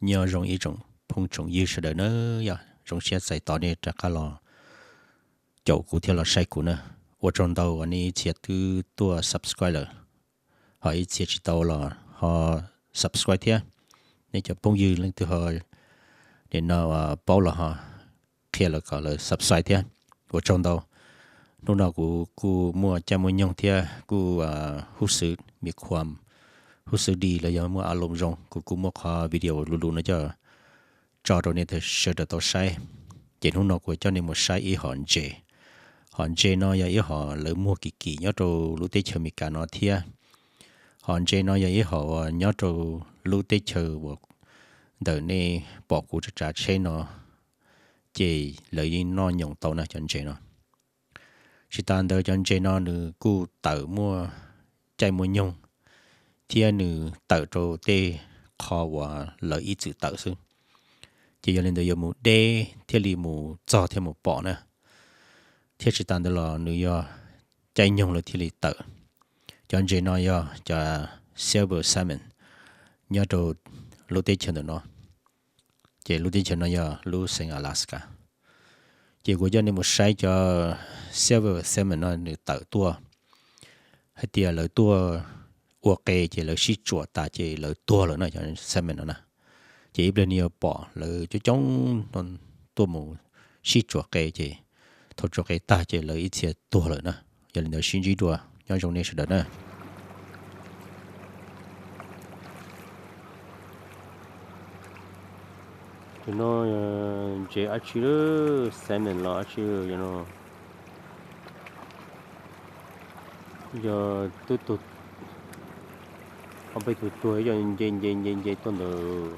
nhờ rong ý trồng phong trồng yêu sẽ đỡ nữa ya rong sẽ sai tao này chắc cả lo chỗ cụ theo là sai cụ nữa 我中到วันนี้เชียร์ตัว subscriber họ ítเชียร์chỉ tao là họ subscribe thế nên cho bông dư lên từ họ để nó bảo là họ kia là gọi là subscribe thế 我中到 lúc nàoกูmua cho mua nhông thếกูรู้สึกมีความรู้สึกดีแล้วยังมัวอารมณ์รงกูมัวขอวิดีโอลุ้นๆนะจ๊ะจอตัวนี้เธอเชื่อตัวใช้เจนหุ่นนกูเจ้านี่มัวใช้อีหอนเจhòn dê nó giờ ý họ lỡ mua kỳ nhớ trâu lú tê chờ mi cả nó thia hòn dê nó giờ ý họ nhớ trâu lú tê chờ bộ đợt này bỏ cụ trả chế nó chỉ lợi đi nó nhộng tàu nó chân dê nó chỉ tàn đợt chân dê nó nữ cụ tự mua chạy mua nhung thia nữ tự trâu tê kho và lợi ý chữ tự xưng chỉ giờ lên đợt giờ mua đê thia li mua cho thêm một bỏ nữa thiết chỉ tàn được là nữ do chạy nhung là thì tự cho anh nói do cho Silver Salmon nhớ đồ lúa tết chân nó chỉ lúa tết chân nó do lúa sinh Alaska chỉ của cho nên một sai cho Silver Salmon nó nữ tự tua hay tiệt lợi tua uo kê chỉ lợi xí chuột ta chỉ lợi tua lợi nó cho Salmon nó nè chỉ bên nhiều bỏ lợi cho chống con tua mù xí chuột kê chỉ thôi cho cái ta chỉ lợi ít xe tua lợi nè giờ lên đầu xin chỉ tua nhau trong này sẽ đỡ nè thì nó chỉ ăn chỉ salmon là ăn chỉ you know giờ tụt ông bây tụt tuổi giờ dây tuần rồi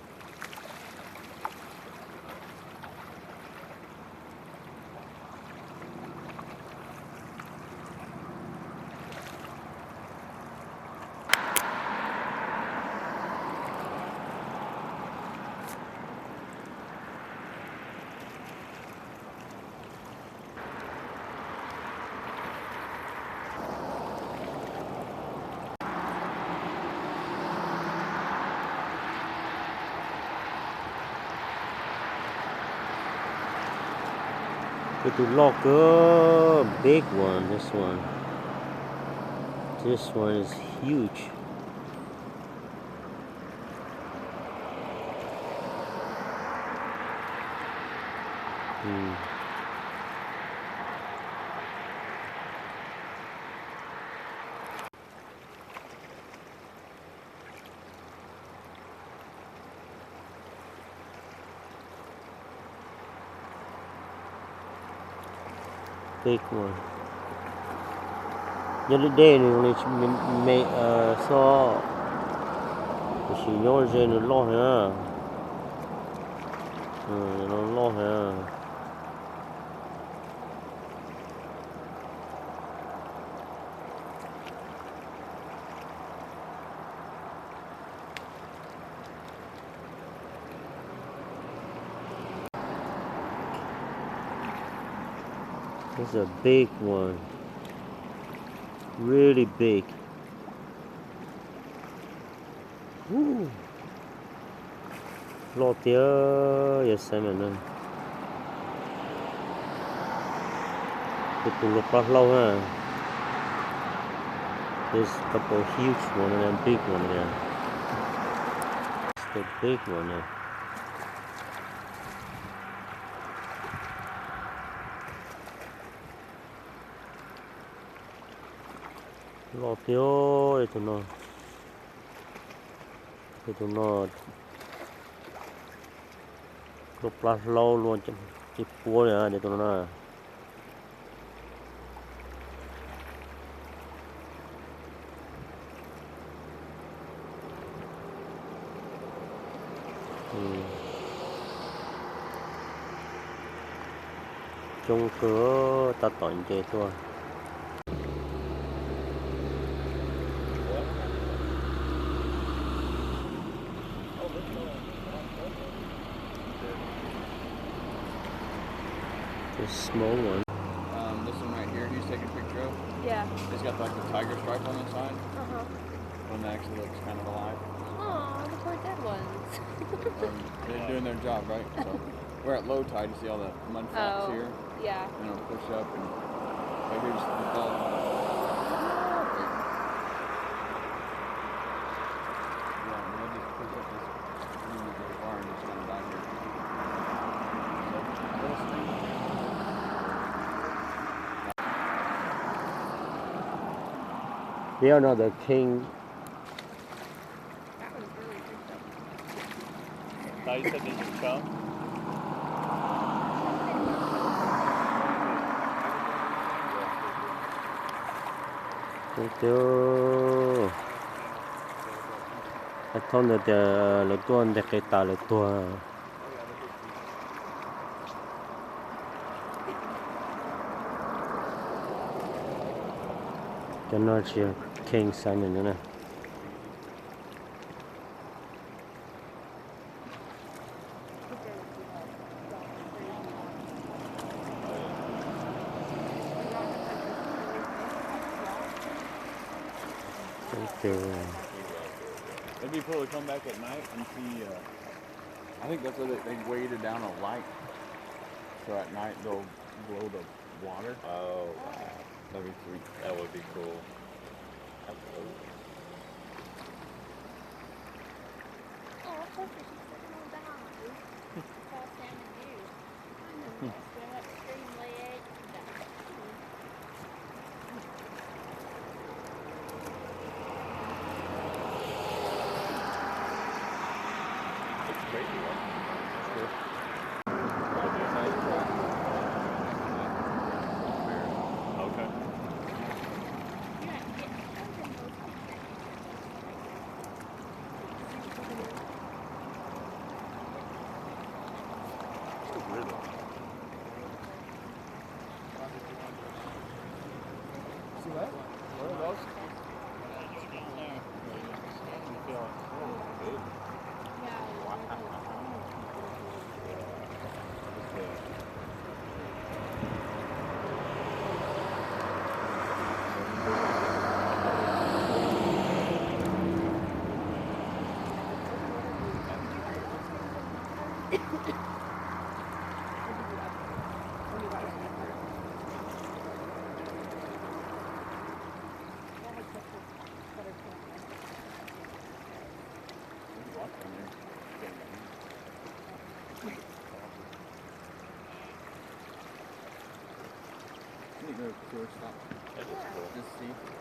the locker, big one. This one is huge. Big one. The other day, we made saw. She knows in a lot here. A lot here. This is a big one, really big. Woo! Lọt tía, yes, salmon. Cái tủ lục rất lâu ha. There's a couple huge one and a big one there. It's the big one there. Lọt tiêu tụi nó lúc lát lâu luôn chỉ cua này để tụi nó trong cửa ta tận chơi thôi. This small one. This one right here, he's taking a picture of. Yeah. It's got like the tiger stripe on the side. Uh-huh. One that actually looks kind of alive. Aw, the poor dead ones. They're doing their job, right? So we're at low tide. You see all the mud flaps Oh, here? yeah. And it'll push up and right here's the ball. Yeah, and they'll just push up this really very far and just kind of die here. So, little stream. You know the king. That one's really good though. Thought you said they should come. Itu. Atau ada letuan dek kita letuan. Jangan cia king salmon na. Itu. It'd be cool to come back at night and see. I think that's what they weighted down a light. So at night they'll blow the water. Oh, That'd be sweet. that would be cool. Absolutely. Oh, of course she's sitting on the dock. It's all salmon juice. Swim upstream, lay eggs, and die. It's crazy, right? That's good. Okay. Yeah, get something those pictures. Really? See that? What are those? Neat little tour stop. That is cool. Just see.